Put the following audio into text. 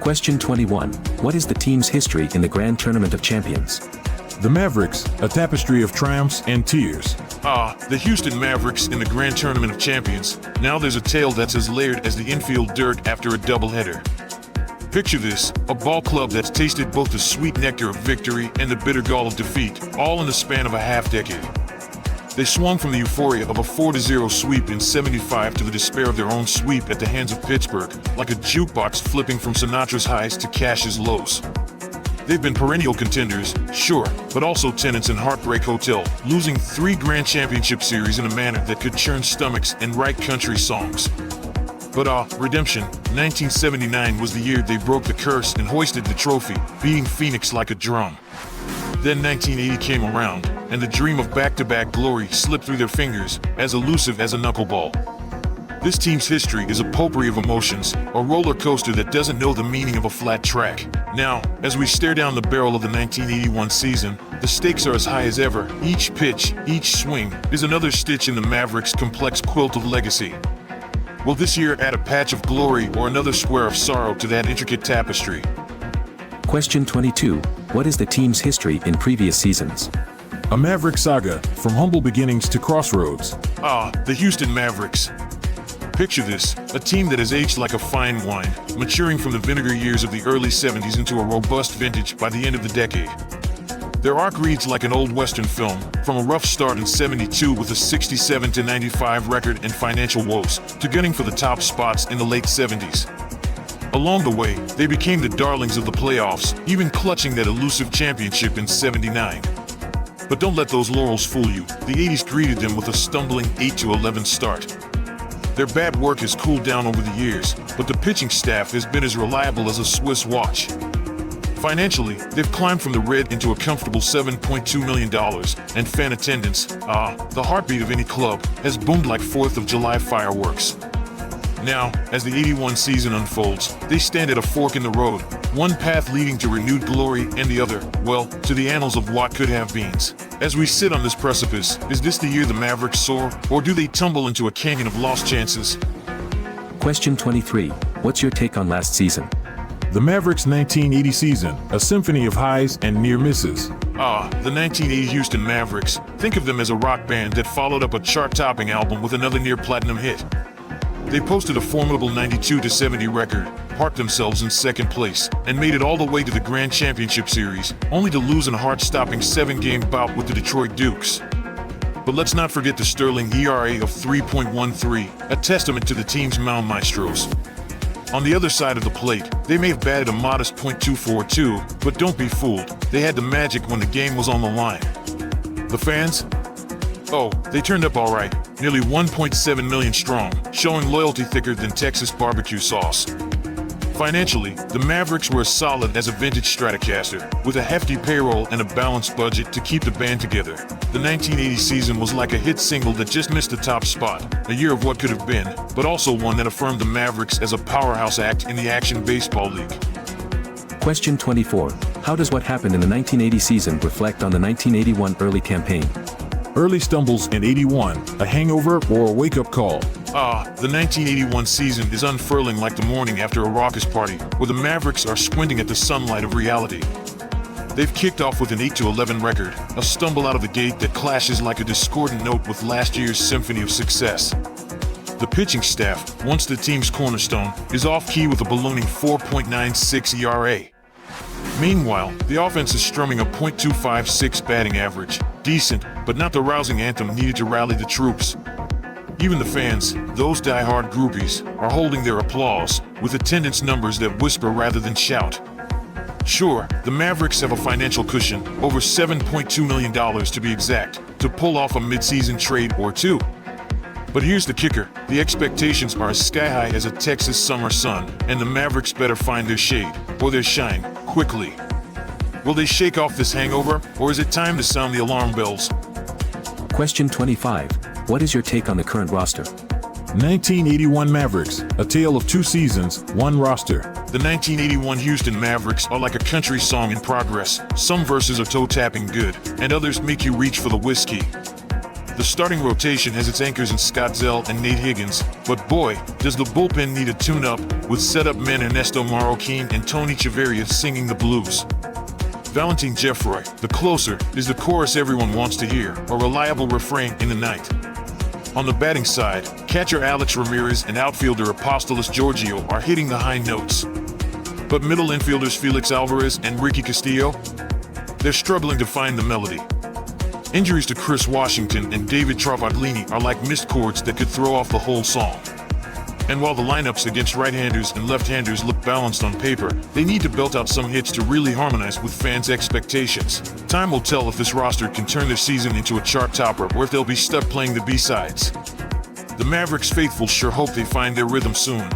Question 21. What is the team's history in the Grand Tournament of Champions? The Mavericks, a tapestry of triumphs and tears. The Houston Mavericks in the Grand Tournament of Champions. Now there's a tale that's as layered as the infield dirt after a doubleheader. Picture this, a ball club that's tasted both the sweet nectar of victory and the bitter gall of defeat, all in the span of a half-decade. They swung from the euphoria of a 4-0 sweep in '75 to the despair of their own sweep at the hands of Pittsburgh, like a jukebox flipping from Sinatra's highs to Cash's lows. They've been perennial contenders, sure, but also tenants in Heartbreak Hotel, losing 3 Grand Championship Series in a manner that could churn stomachs and write country songs. But redemption, 1979 was the year they broke the curse and hoisted the trophy, beating Phoenix like a drum. Then 1980 came around, and the dream of back-to-back glory slipped through their fingers, as elusive as a knuckleball. This team's history is a potpourri of emotions, a roller coaster that doesn't know the meaning of a flat track. Now, as we stare down the barrel of the 1981 season, the stakes are as high as ever. Each pitch, each swing, is another stitch in the Mavericks' complex quilt of legacy. Will this year add a patch of glory or another square of sorrow to that intricate tapestry? Question 22. What is the team's history in previous seasons? A Maverick saga, from humble beginnings to crossroads. The Houston Mavericks. Picture this, a team that has aged like a fine wine, maturing from the vinegar years of the early '70s into a robust vintage by the end of the decade. Their arc reads like an old Western film, from a rough start in '72 with a 67-95 record and financial woes, to gunning for the top spots in the late '70s. Along the way, they became the darlings of the playoffs, even clutching that elusive championship in '79. But don't let those laurels fool you. The '80s greeted them with a stumbling 8-11 start. Their bad work has cooled down over the years, but the pitching staff has been as reliable as a Swiss watch. Financially, they've climbed from the red into a comfortable $7.2 million, and fan attendance, the heartbeat of any club, has boomed like 4th of July fireworks. Now, as the '81 season unfolds, they stand at a fork in the road, one path leading to renewed glory and the other, well, to the annals of what could have beens. As we sit on this precipice, is this the year the Mavericks soar, or do they tumble into a canyon of lost chances? Question 23. What's your take on last season? The Mavericks' 1980 season, a symphony of highs and near misses. The 1980 Houston Mavericks. Think of them as a rock band that followed up a chart-topping album with another near-platinum hit. They posted a formidable 92-70 record, parked themselves in second place, and made it all the way to the Grand Championship Series, only to lose in a heart-stopping 7-game bout with the Detroit Dukes. But let's not forget the sterling ERA of 3.13, a testament to the team's mound maestros. On the other side of the plate, they may have batted a modest .242, but don't be fooled, they had the magic when the game was on the line. The fans? Oh, they turned up all right, nearly 1.7 million strong, showing loyalty thicker than Texas barbecue sauce. Financially, the Mavericks were as solid as a vintage Stratocaster, with a hefty payroll and a balanced budget to keep the band together. The 1980 season was like a hit single that just missed the top spot, a year of what could have been, but also one that affirmed the Mavericks as a powerhouse act in the Action Baseball League. Question 24. How does what happened in the 1980 season reflect on the 1981 early campaign? Early stumbles in '81, a hangover or a wake-up call. The 1981 season is unfurling like the morning after a raucous party, where the Mavericks are squinting at the sunlight of reality. They've kicked off with an 8-11 record, a stumble out of the gate that clashes like a discordant note with last year's symphony of success. The pitching staff, once the team's cornerstone, is off-key with a ballooning 4.96 ERA. Meanwhile, the offense is strumming a .256 batting average, decent, but not the rousing anthem needed to rally the troops. Even the fans, those die-hard groupies, are holding their applause, with attendance numbers that whisper rather than shout. Sure, the Mavericks have a financial cushion, over $7.2 million to be exact, to pull off a mid-season trade or two. But here's the kicker, the expectations are as sky-high as a Texas summer sun, and the Mavericks better find their shade, or their shine, quickly. Will they shake off this hangover, or is it time to sound the alarm bells? Question 25. What is your take on the current roster? 1981 Mavericks, a tale of 2 seasons, 1 roster. The 1981 Houston Mavericks are like a country song in progress. Some verses are toe-tapping good, and others make you reach for the whiskey. The starting rotation has its anchors in Scott Zell and Nate Higgins, but boy, does the bullpen need a tune-up, with setup men Ernesto Marroquin and Tony Chavarria singing the blues. Valentin Jeffroy, the closer, is the chorus everyone wants to hear, a reliable refrain in the night. On the batting side, catcher Alex Ramirez and outfielder Apostolos Georgiou are hitting the high notes. But middle infielders Felix Alvarez and Ricky Castillo? They're struggling to find the melody. Injuries to Chris Washington and David Travaglini are like missed chords that could throw off the whole song. And while the lineups against right-handers and left-handers look balanced on paper, they need to belt out some hits to really harmonize with fans' expectations. Time will tell if this roster can turn their season into a chart topper or if they'll be stuck playing the B-sides. The Mavericks faithful sure hope they find their rhythm soon.